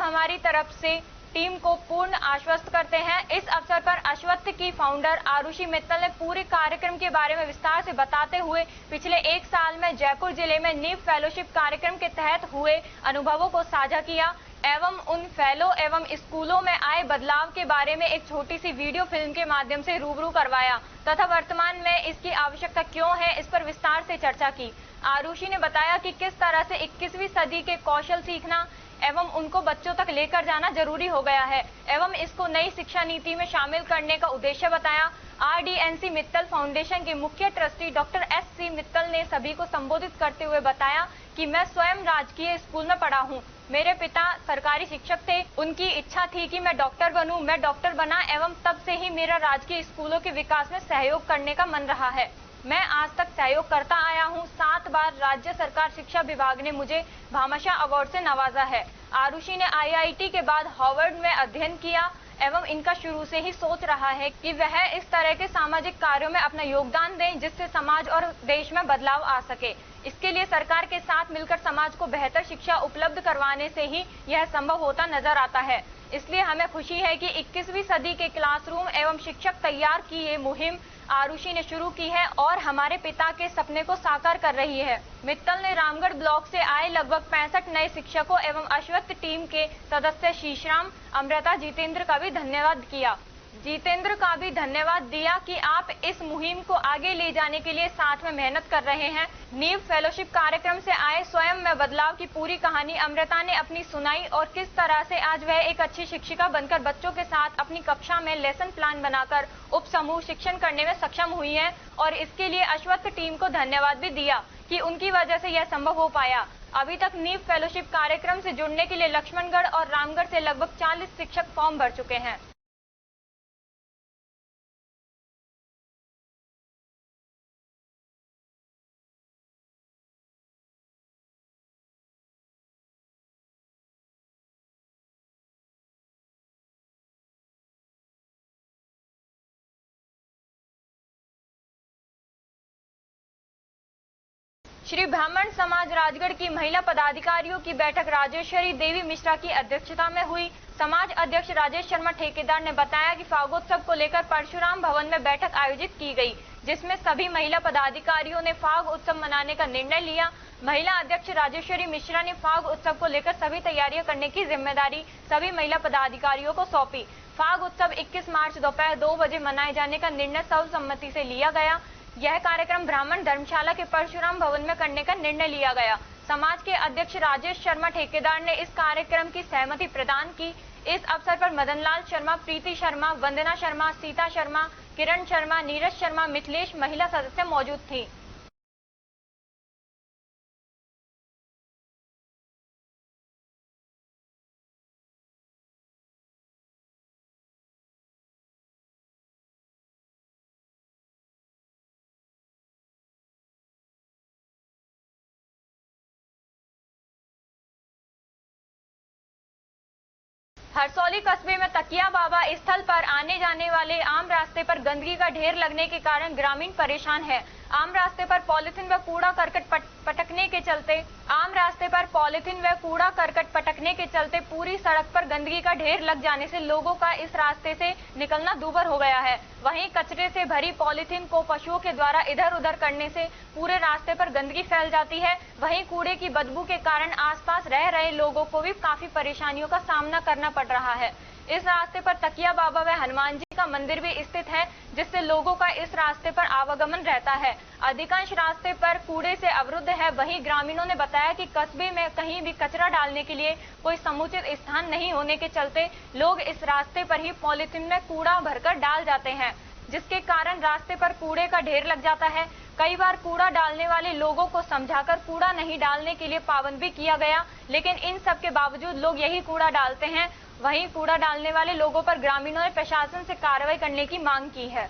हमारी तरफ से टीम को पूर्ण आश्वस्त करते हैं। इस अवसर पर अश्वत्थ की फाउंडर आरुषि मित्तल ने पूरे कार्यक्रम के बारे में विस्तार से बताते हुए पिछले 1 साल में जयपुर जिले में नीव फेलोशिप कार्यक्रम के तहत हुए अनुभवों को साझा किया एवं उन फेलो एवं स्कूलों में आए बदलाव के बारे में एक छोटी सी वीडियो फिल्म के माध्यम से रूबरू करवाया तथा वर्तमान में इसकी आवश्यकता क्यों है इस पर विस्तार से चर्चा की। आरुषि ने बताया कि किस तरह से 21वीं सदी के कौशल सीखना एवं उनको बच्चों तक लेकर जाना जरूरी हो गया है एवं इसको नई शिक्षा नीति में शामिल करने का उद्देश्य बताया। RDNC मित्तल फाउंडेशन के मुख्य ट्रस्टी डॉक्टर SC मित्तल ने सभी को संबोधित करते हुए बताया कि मैं स्वयं राजकीय स्कूल में पढ़ा हूँ। मेरे पिता सरकारी शिक्षक थे। उनकी इच्छा थी कि मैं डॉक्टर बनूं। मैं डॉक्टर बना एवं तब से ही मेरा राजकीय स्कूलों के विकास में सहयोग करने का मन रहा है। मैं आज तक सहयोग करता आया हूं। 7 बार राज्य सरकार शिक्षा विभाग ने मुझे भामाशाह अवार्ड से नवाजा है। आरुषि ने IIT के बाद हार्वर्ड में अध्ययन किया एवं इनका शुरू से ही सोच रहा है कि वह इस तरह के सामाजिक कार्यों में अपना योगदान दें जिससे समाज और देश में बदलाव आ सके। इसके लिए सरकार के साथ मिलकर समाज को बेहतर शिक्षा उपलब्ध करवाने से ही यह संभव होता नजर आता है। इसलिए हमें खुशी है कि 21वीं सदी के क्लासरूम एवं शिक्षक तैयार की ये मुहिम आरुषि ने शुरू की है और हमारे पिता के सपने को साकार कर रही है। मित्तल ने रामगढ़ ब्लॉक से आए लगभग 65 नए शिक्षकों एवं अश्वत्थ टीम के सदस्य शीशराम, अमृता, जितेंद्र का भी धन्यवाद किया। जितेंद्र का भी धन्यवाद दिया कि आप इस मुहिम को आगे ले जाने के लिए साथ में मेहनत कर रहे हैं। नीव फेलोशिप कार्यक्रम से आए स्वयं में बदलाव की पूरी कहानी अमृता ने अपनी सुनाई और किस तरह से आज वह एक अच्छी शिक्षिका बनकर बच्चों के साथ अपनी कक्षा में लेसन प्लान बनाकर उप समूह शिक्षण करने में सक्षम हुई है और इसके लिए अश्वत्थ टीम को धन्यवाद भी दिया कि उनकी वजह से यह संभव हो पाया। अभी तक नीव फेलोशिप कार्यक्रम से जुड़ने के लिए लक्ष्मणगढ़ और रामगढ़ से लगभग 40 शिक्षक फॉर्म भर चुके हैं। श्री ब्राह्मण समाज राजगढ़ की महिला पदाधिकारियों की बैठक राजेश्वरी देवी मिश्रा की अध्यक्षता में हुई। समाज अध्यक्ष राजेश शर्मा ठेकेदार ने बताया कि फागोत्सव को लेकर परशुराम भवन में बैठक आयोजित की गई, जिसमें सभी महिला पदाधिकारियों ने फाग उत्सव मनाने का निर्णय लिया। महिला अध्यक्ष राजेश्वरी मिश्रा ने फाग उत्सव को लेकर सभी तैयारियां करने की जिम्मेदारी सभी महिला पदाधिकारियों को सौंपी। फाग उत्सव 21 मार्च दोपहर 2 बजे मनाए जाने का निर्णय सर्वसम्मति से लिया गया। यह कार्यक्रम ब्राह्मण धर्मशाला के परशुराम भवन में करने का निर्णय लिया गया। समाज के अध्यक्ष राजेश शर्मा ठेकेदार ने इस कार्यक्रम की सहमति प्रदान की। इस अवसर पर मदनलाल शर्मा, प्रीति शर्मा, वंदना शर्मा, सीता शर्मा, किरण शर्मा, नीरज शर्मा, मिथिलेश महिला सदस्य मौजूद थी। हरसौली कस्बे में तकिया बाबा स्थल पर आने जाने वाले आम रास्ते पर गंदगी का ढेर लगने के कारण ग्रामीण परेशान है। आम रास्ते पर पॉलिथीन व कूड़ा करकट पटकने के चलते पूरी सड़क पर गंदगी का ढेर लग जाने से लोगों का इस रास्ते से निकलना दूभर हो गया है। वहीं कचरे से भरी पॉलिथीन को पशुओं के द्वारा इधर उधर करने से पूरे रास्ते पर गंदगी फैल जाती है। वहीं कूड़े की बदबू के कारण आसपास रह रहे लोगों को भी काफी परेशानियों का सामना करना पड़ रहा है। इस रास्ते पर तकिया बाबा व हनुमान जी का मंदिर भी स्थित है, जिससे लोगों का इस रास्ते पर आवागमन रहता है। अधिकांश रास्ते पर कूड़े से अवरुद्ध है। वहीं ग्रामीणों ने बताया कि कस्बे में कहीं भी कचरा डालने के लिए कोई समुचित स्थान नहीं होने के चलते लोग इस रास्ते पर ही पॉलिथीन में कूड़ा भरकर डाल जाते हैं, जिसके कारण रास्ते पर कूड़े का ढेर लग जाता है। कई बार कूड़ा डालने वाले लोगों को समझाकर कूड़ा नहीं डालने के लिए पाबंद भी किया गया, लेकिन इन सब के बावजूद लोग यही कूड़ा डालते हैं। वहीं कूड़ा डालने वाले लोगों पर ग्रामीणों ने प्रशासन से कार्रवाई करने की मांग की है।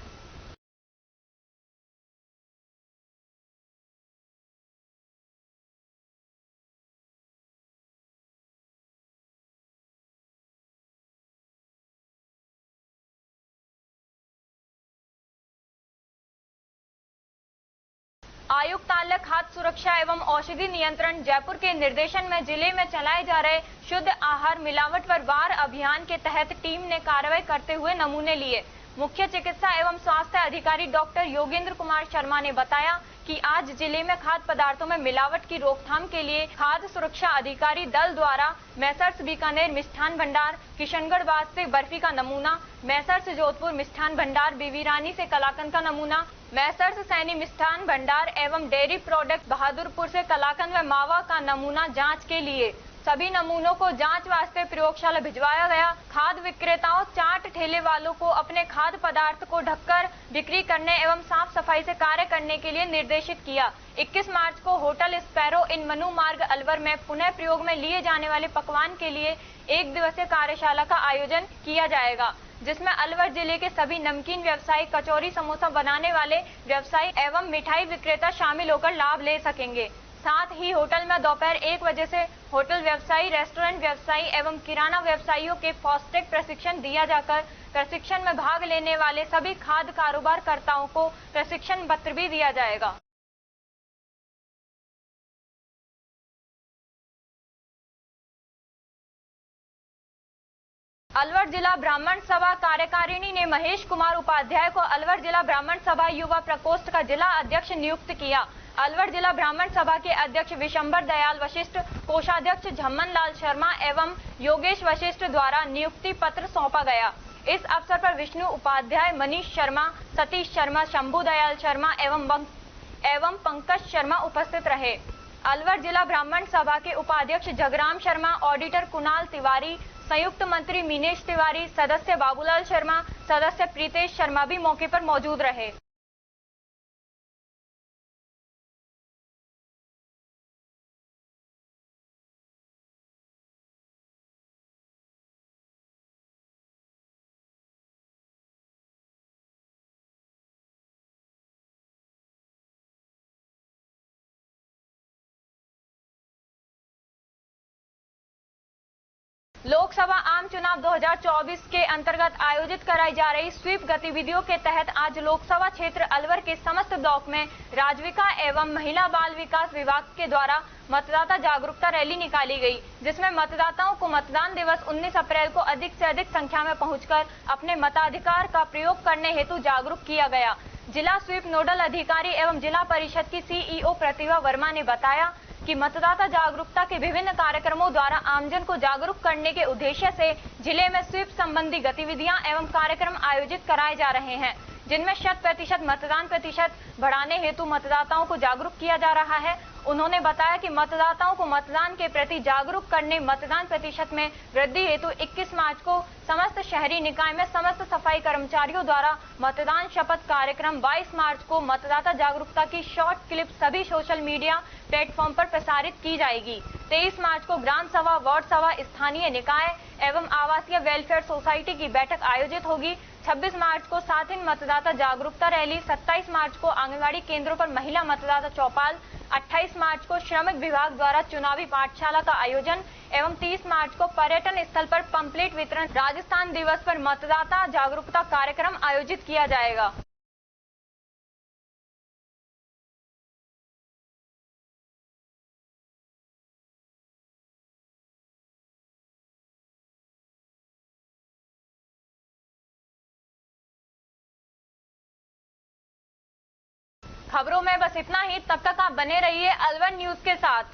आयुक्तालय खाद्य सुरक्षा एवं औषधि नियंत्रण जयपुर के निर्देशन में जिले में चलाए जा रहे शुद्ध आहार मिलावट पर वार अभियान के तहत टीम ने कार्रवाई करते हुए नमूने लिए। मुख्य चिकित्सा एवं स्वास्थ्य अधिकारी डॉक्टर योगेंद्र कुमार शर्मा ने बताया कि आज जिले में खाद्य पदार्थों में मिलावट की रोकथाम के लिए खाद्य सुरक्षा अधिकारी दल द्वारा मैसर्स बीकानेर मिष्ठान भंडार, किशनगढ़ बाद से बर्फी का नमूना, मैसर्स जोधपुर मिष्ठान भंडार, बीवीरानी से कलाकंद का नमूना, मैसर्स सैनी मिष्ठान भंडार एवं डेयरी प्रोडक्ट बहादुरपुर से कलाकंद व मावा का नमूना जांच के लिए सभी नमूनों को जांच वास्ते प्रयोगशाला भिजवाया गया। खाद्य विक्रेताओं, चाट ठेले वालों को अपने खाद्य पदार्थ को ढककर बिक्री करने एवं साफ सफाई से कार्य करने के लिए निर्देशित किया। 21 मार्च को होटल स्पैरो इन मनु मार्ग अलवर में पुनः प्रयोग में लिए जाने वाले पकवान के लिए 1 दिवसीय कार्यशाला का आयोजन किया जाएगा, जिसमें अलवर जिले के सभी नमकीन व्यवसायी, कचौरी समोसा बनाने वाले व्यवसायी एवं मिठाई विक्रेता शामिल होकर लाभ ले सकेंगे। साथ ही होटल में दोपहर 1 बजे से होटल व्यवसायी, रेस्टोरेंट व्यवसायी एवं किराना व्यवसायियों के फास्टैग प्रशिक्षण दिया जाकर प्रशिक्षण में भाग लेने वाले सभी खाद्य कारोबारकर्ताओं को प्रशिक्षण पत्र भी दिया जाएगा। अलवर जिला ब्राह्मण सभा कार्यकारिणी ने महेश कुमार उपाध्याय को अलवर जिला ब्राह्मण सभा युवा प्रकोष्ठ का जिला अध्यक्ष नियुक्त किया। अलवर जिला ब्राह्मण सभा के अध्यक्ष विशंबर दयाल वशिष्ठ, कोषाध्यक्ष झम्मन लाल शर्मा एवं योगेश वशिष्ठ द्वारा नियुक्ति पत्र सौंपा गया। इस अवसर पर विष्णु उपाध्याय, मनीष शर्मा, सतीश शर्मा, शंभू दयाल शर्मा एवं पंकज शर्मा उपस्थित रहे। अलवर जिला ब्राह्मण सभा के उपाध्यक्ष जगराम शर्मा, ऑडिटर कुणाल तिवारी, संयुक्त मंत्री मीनेश तिवारी, सदस्य बाबूलाल शर्मा, सदस्य प्रीतेश शर्मा भी मौके पर मौजूद रहे। लोकसभा आम चुनाव 2024 के अंतर्गत आयोजित कराई जा रही स्वीप गतिविधियों के तहत आज लोकसभा क्षेत्र अलवर के समस्त ब्लॉक में राजविका एवं महिला बाल विकास विभाग के द्वारा मतदाता जागरूकता रैली निकाली गई, जिसमें मतदाताओं को मतदान दिवस 19 अप्रैल को अधिक से अधिक संख्या में पहुंचकर अपने मताधिकार का प्रयोग करने हेतु जागरूक किया गया। जिला स्वीप नोडल अधिकारी एवं जिला परिषद की सीईओ प्रतिभा वर्मा ने बताया कि मतदाता जागरूकता के विभिन्न कार्यक्रमों द्वारा आमजन को जागरूक करने के उद्देश्य से जिले में स्वीप संबंधी गतिविधियां एवं कार्यक्रम आयोजित कराए जा रहे हैं, जिनमें 100% मतदान प्रतिशत बढ़ाने हेतु मतदाताओं को जागरूक किया जा रहा है। उन्होंने बताया कि मतदाताओं को मतदान के प्रति जागरूक करने मतदान प्रतिशत में वृद्धि हेतु 21 मार्च को समस्त शहरी निकाय में समस्त सफाई कर्मचारियों द्वारा मतदान शपथ कार्यक्रम, 22 मार्च को मतदाता जागरूकता की शॉर्ट क्लिप सभी सोशल मीडिया प्लेटफॉर्म पर प्रसारित की जाएगी। 23 मार्च को ग्राम सभा, वार्ड सभा, स्थानीय निकाय एवं आवासीय वेलफेयर सोसाइटी की बैठक आयोजित होगी। 26 मार्च को 7 दिन मतदाता जागरूकता रैली, 27 मार्च को आंगनबाड़ी केंद्रों पर महिला मतदाता चौपाल, 28 मार्च को श्रमिक विभाग द्वारा चुनावी पाठशाला का आयोजन एवं 30 मार्च को पर्यटन स्थल पर पंपलेट वितरण, राजस्थान दिवस पर मतदाता जागरूकता कार्यक्रम आयोजित किया जाएगा। खबरों में बस इतना ही। तब तक आप बने रहिए L1 न्यूज के साथ।